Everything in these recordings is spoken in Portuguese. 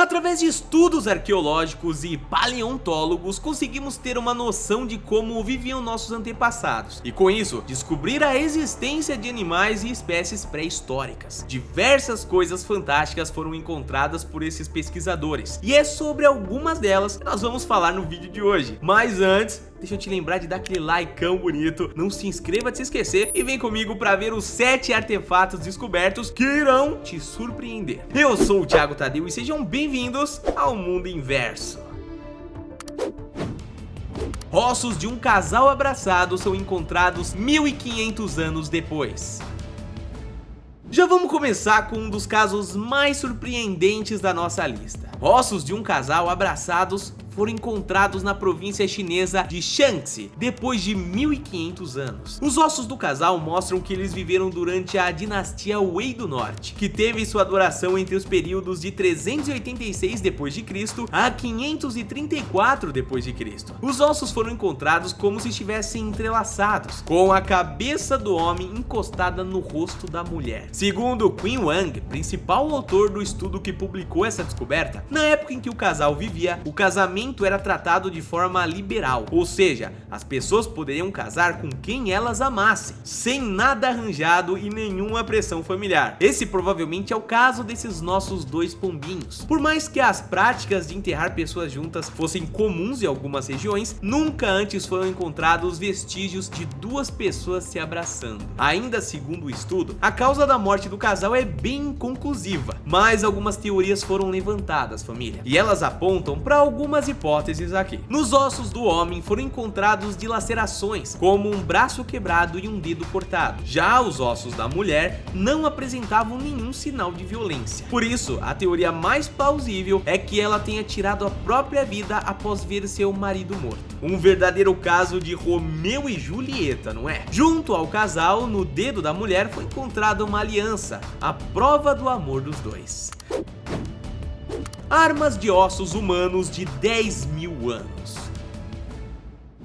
Através de estudos arqueológicos e paleontólogos, conseguimos ter uma noção de como viviam nossos antepassados e, com isso, descobrir a existência de animais e espécies pré-históricas. Diversas coisas fantásticas foram encontradas por esses pesquisadores e é sobre algumas delas que nós vamos falar no vídeo de hoje. Mas antes, deixa eu te lembrar de dar aquele likeão bonito, não se inscreva de se esquecer e vem comigo para ver os 7 artefatos descobertos que irão te surpreender. Eu sou o Thiago Tadeu e sejam bem-vindos ao Mundo Inverso. Ossos de um casal abraçado são encontrados 1500 anos depois. Já vamos começar com um dos casos mais surpreendentes da nossa lista. Ossos de um casal abraçados foram encontrados na província chinesa de Shanxi depois de 1500 anos. Os ossos do casal mostram que eles viveram durante a dinastia Wei do Norte, que teve sua duração entre os períodos de 386 d.C. a 534 d.C. Os ossos foram encontrados como se estivessem entrelaçados, com a cabeça do homem encostada no rosto da mulher. Segundo Qin Wang, principal autor do estudo que publicou essa descoberta, na época em que o casal vivia, o casamento era tratado de forma liberal, ou seja, as pessoas poderiam casar com quem elas amassem, sem nada arranjado e nenhuma pressão familiar. Esse provavelmente é o caso desses nossos dois pombinhos. Por mais que as práticas de enterrar pessoas juntas fossem comuns em algumas regiões, nunca antes foram encontrados vestígios de duas pessoas se abraçando. Ainda segundo o estudo, a causa da morte do casal é bem inconclusiva, mas algumas teorias foram levantadas, família, e elas apontam para algumas hipóteses aqui. Nos ossos do homem foram encontrados dilacerações, como um braço quebrado e um dedo cortado. Já os ossos da mulher não apresentavam nenhum sinal de violência. Por isso, a teoria mais plausível é que ela tenha tirado a própria vida após ver seu marido morto. Um verdadeiro caso de Romeu e Julieta, não é? Junto ao casal, no dedo da mulher foi encontrada uma aliança, a prova do amor dos dois. Armas de ossos humanos de 10.000 anos.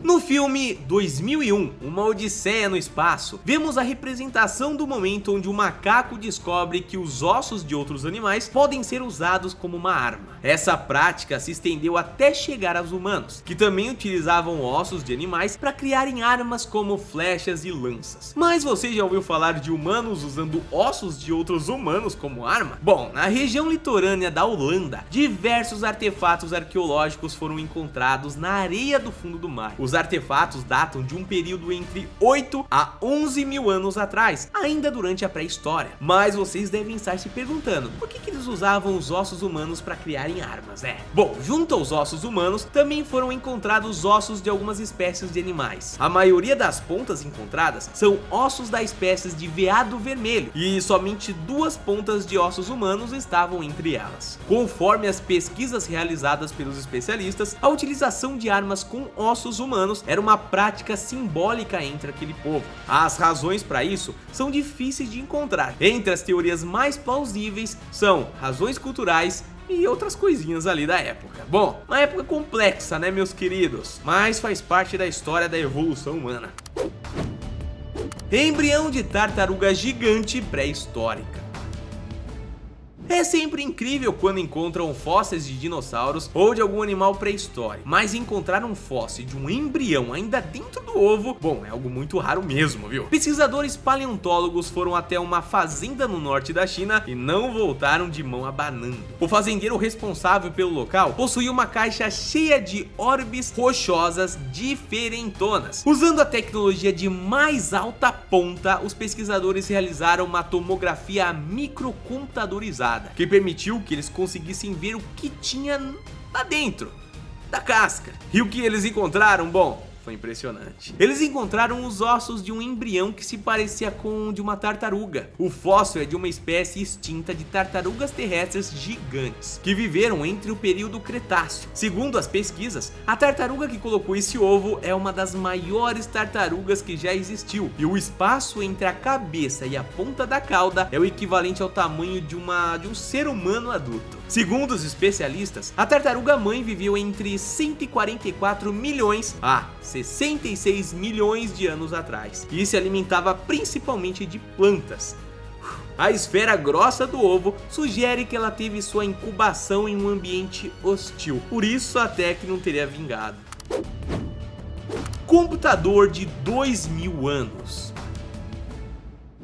No filme 2001, Uma Odisseia no Espaço, vemos a representação do momento onde o macaco descobre que os ossos de outros animais podem ser usados como uma arma. Essa prática se estendeu até chegar aos humanos, que também utilizavam ossos de animais para criarem armas como flechas e lanças. Mas você já ouviu falar de humanos usando ossos de outros humanos como arma? Bom, na região litorânea da Holanda, diversos artefatos arqueológicos foram encontrados na areia do fundo do mar. Os artefatos datam de um período entre 8 a 11 mil anos atrás, ainda durante a pré-história. Mas vocês devem estar se perguntando, por que eles usavam os ossos humanos para criarem armas, né? Bom, junto aos ossos humanos, também foram encontrados ossos de algumas espécies de animais. A maioria das pontas encontradas são ossos da espécie de veado vermelho, e somente 2 pontas de ossos humanos estavam entre elas. Conforme as pesquisas realizadas pelos especialistas, a utilização de armas com ossos humanos era uma prática simbólica entre aquele povo. As razões para isso são difíceis de encontrar. Entre as teorias mais plausíveis são razões culturais e outras coisinhas ali da época. Bom, uma época complexa, né, meus queridos? Mas faz parte da história da evolução humana. Embrião de tartaruga gigante pré-histórica. É sempre incrível quando encontram fósseis de dinossauros ou de algum animal pré-histórico, mas encontrar um fóssil de um embrião ainda dentro do ovo, bom, é algo muito raro mesmo, viu? Pesquisadores paleontólogos foram até uma fazenda no norte da China e não voltaram de mão abanando. O fazendeiro responsável pelo local possuía uma caixa cheia de orbes rochosas diferentonas. Usando a tecnologia de mais alta ponta, os pesquisadores realizaram uma tomografia microcomputadorizada, que permitiu que eles conseguissem ver o que tinha lá dentro da casca. E o que eles encontraram? Bom, foi impressionante. Eles encontraram os ossos de um embrião que se parecia com o de uma tartaruga. O fóssil é de uma espécie extinta de tartarugas terrestres gigantes, que viveram entre o período Cretáceo. Segundo as pesquisas, a tartaruga que colocou esse ovo é uma das maiores tartarugas que já existiu, e o espaço entre a cabeça e a ponta da cauda é o equivalente ao tamanho de um ser humano adulto. Segundo os especialistas, a tartaruga mãe viveu entre 144 milhões a 66 milhões de anos atrás e se alimentava principalmente de plantas. A esfera grossa do ovo sugere que ela teve sua incubação em um ambiente hostil, por isso até que não teria vingado. Computador de 2000 anos.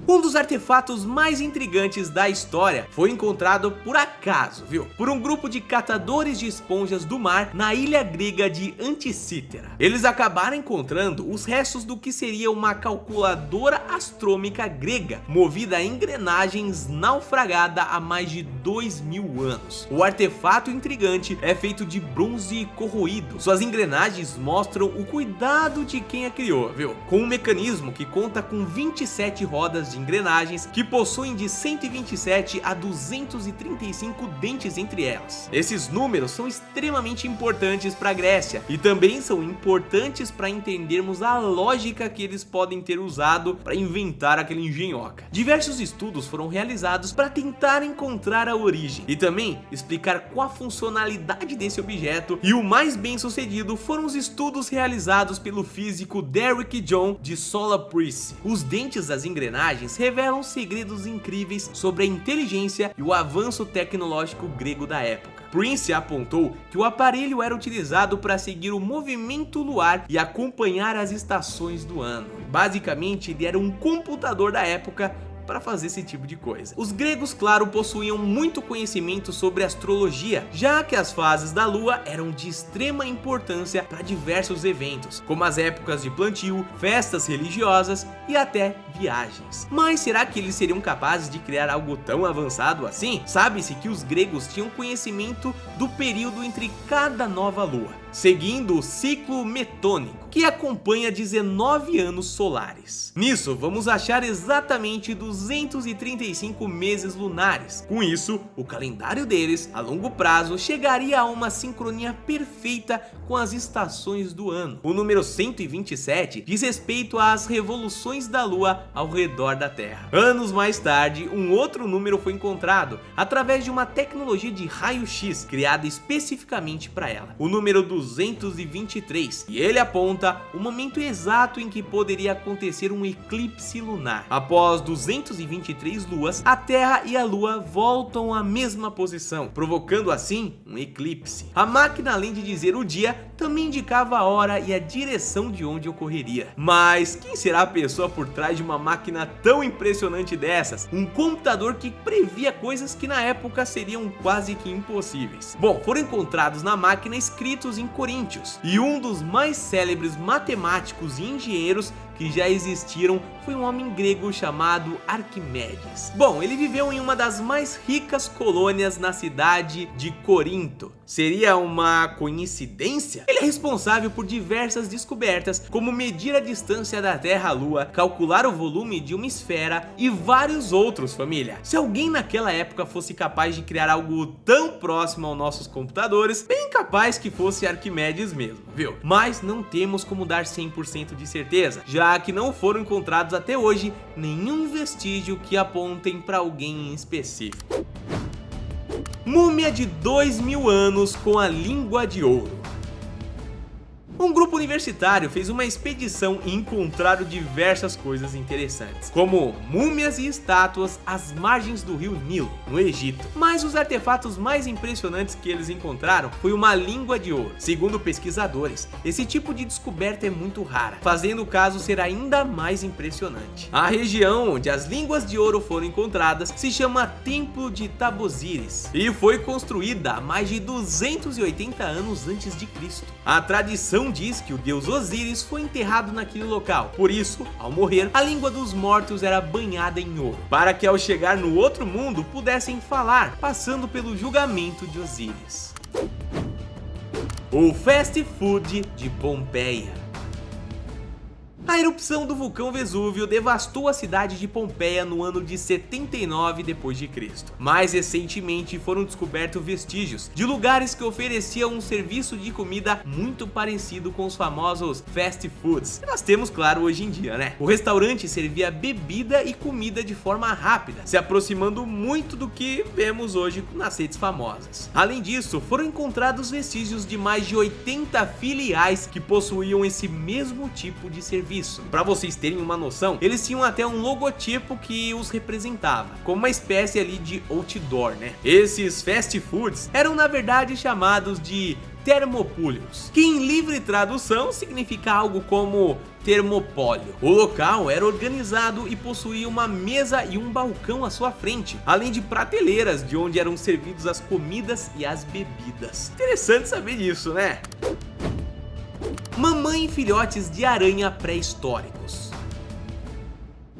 Um dos artefatos mais intrigantes da história foi encontrado por acaso, viu? Por um grupo de catadores de esponjas do mar na ilha grega de Anticítera. Eles acabaram encontrando os restos do que seria uma calculadora astrônomica grega, movida a engrenagens, naufragada há mais de 2000 anos. O artefato intrigante é feito de bronze corroído. Suas engrenagens mostram o cuidado de quem a criou, viu? Com um mecanismo que conta com 27 rodas de engrenagens que possuem de 127 a 235 dentes entre elas. Esses números são extremamente importantes para a Grécia e também são importantes para entendermos a lógica que eles podem ter usado para inventar aquela engenhoca. Diversos estudos foram realizados para tentar encontrar a origem e também explicar qual a funcionalidade desse objeto, e o mais bem sucedido foram os estudos realizados pelo físico Derrick John de Solaprice. Os dentes das engrenagens revelam segredos incríveis sobre a inteligência e o avanço tecnológico grego da época. Prince apontou que o aparelho era utilizado para seguir o movimento lunar e acompanhar as estações do ano. Basicamente, ele era um computador da época para fazer esse tipo de coisa. Os gregos, claro, possuíam muito conhecimento sobre astrologia, já que as fases da lua eram de extrema importância para diversos eventos, como as épocas de plantio, festas religiosas e até viagens. Mas será que eles seriam capazes de criar algo tão avançado assim? Sabe-se que os gregos tinham conhecimento do período entre cada nova lua, seguindo o ciclo metônico, que acompanha 19 anos solares. Nisso, vamos achar exatamente 235 meses lunares. Com isso, o calendário deles, a longo prazo, chegaria a uma sincronia perfeita com as estações do ano. O número 127 diz respeito às revoluções da Lua ao redor da Terra. Anos mais tarde, um outro número foi encontrado através de uma tecnologia de raio-x criada especificamente para ela, o número 223, e ele aponta o momento exato em que poderia acontecer um eclipse lunar. Após 223 luas, a Terra e a Lua voltam à mesma posição, provocando assim um eclipse. A máquina, além de dizer o dia, também indicava a hora e a direção de onde ocorreria. Mas quem será a pessoa por trás de uma máquina tão impressionante dessas? Um computador que previa coisas que na época seriam quase que impossíveis. Bom, foram encontrados na máquina escritos em coríntios, e um dos mais célebres matemáticos e engenheiros que já existiram foi um homem grego chamado Arquimedes. Bom, ele viveu em uma das mais ricas colônias na cidade de Corinto. Seria uma coincidência? Ele é responsável por diversas descobertas, como medir a distância da Terra à Lua, calcular o volume de uma esfera e vários outros, família. Se alguém naquela época fosse capaz de criar algo tão próximo aos nossos computadores, bem capaz que fosse Arquimedes mesmo, viu? Mas não temos como dar 100% de certeza, já que não foram encontrados até hoje nenhum vestígio que apontem para alguém em específico. Múmia de 2000 anos com a língua de ouro. Um grupo universitário fez uma expedição e encontraram diversas coisas interessantes, como múmias e estátuas às margens do rio Nilo, no Egito. Mas os artefatos mais impressionantes que eles encontraram foi uma língua de ouro. Segundo pesquisadores, esse tipo de descoberta é muito rara, fazendo o caso ser ainda mais impressionante. A região onde as línguas de ouro foram encontradas se chama Templo de Tabosiris e foi construída há mais de 280 anos antes de Cristo. A tradição diz que o deus Osíris foi enterrado naquele local, por isso, ao morrer, a língua dos mortos era banhada em ouro, para que ao chegar no outro mundo pudessem falar, passando pelo julgamento de Osíris. O fast food de Pompeia. A erupção do vulcão Vesúvio devastou a cidade de Pompeia no ano de 79 d.C. Mais recentemente foram descobertos vestígios de lugares que ofereciam um serviço de comida muito parecido com os famosos fast foods que nós temos, claro, hoje em dia, né? O restaurante servia bebida e comida de forma rápida, se aproximando muito do que vemos hoje nas redes famosas. Além disso, foram encontrados vestígios de mais de 80 filiais que possuíam esse mesmo tipo de serviço. isso. Pra vocês terem uma noção, eles tinham até um logotipo que os representava, como uma espécie ali de outdoor, né? Esses fast foods eram na verdade chamados de termopúlios, que em livre tradução significa algo como termopólio. O local era organizado e possuía uma mesa e um balcão à sua frente, além de prateleiras de onde eram servidos as comidas e as bebidas. Interessante saber disso, né? Mamãe e filhotes de aranha pré-históricos.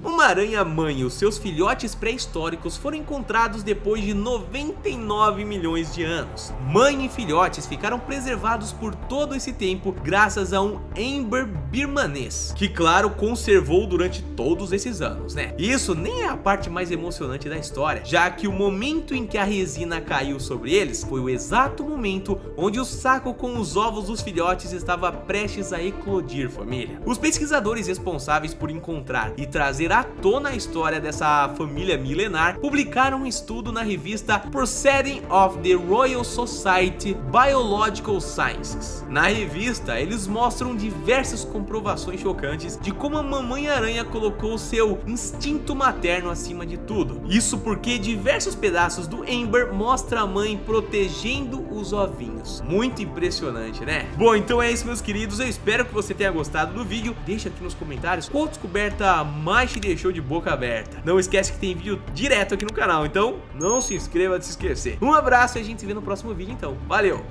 Uma aranha-mãe e os seus filhotes pré-históricos foram encontrados depois de 99 milhões de anos. Mãe e filhotes ficaram preservados por todo esse tempo graças a um Amber birmanês, que claro conservou durante todos esses anos, né? Isso nem é a parte mais emocionante da história, já que o momento em que a resina caiu sobre eles foi o exato momento onde o saco com os ovos dos filhotes estava prestes a eclodir, família. Os pesquisadores responsáveis por encontrar e trazer à tona a história dessa família milenar publicaram um estudo na revista Proceedings of the Royal Society Biological Sciences. Na revista, eles mostram diversas comprovações chocantes de como a mamãe aranha colocou seu instinto materno acima de tudo. Isso porque diversos pedaços do Amber mostram a mãe protegendo os ovinhos. Muito impressionante, né? Bom, então é isso, meus queridos. Eu espero que você tenha gostado do vídeo. Deixa aqui nos comentários qual descoberta mais te deixou de boca aberta. Não esquece que tem vídeo direto aqui no canal, então não se inscreva de se esquecer. Um abraço e a gente se vê no próximo vídeo, então. Valeu!